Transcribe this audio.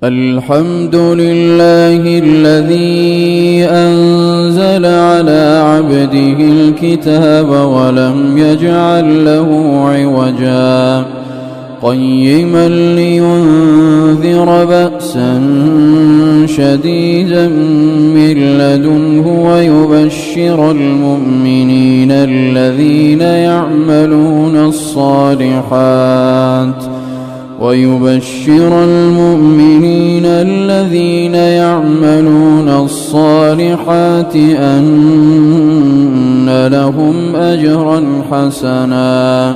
الحمد لله الذي أنزل على عبده الكتاب ولم يجعل له عوجا قيما لينذر بأسا شديدا من لدنه ويبشر المؤمنين الذين يعملون الصالحات أن لهم أجرا حسنا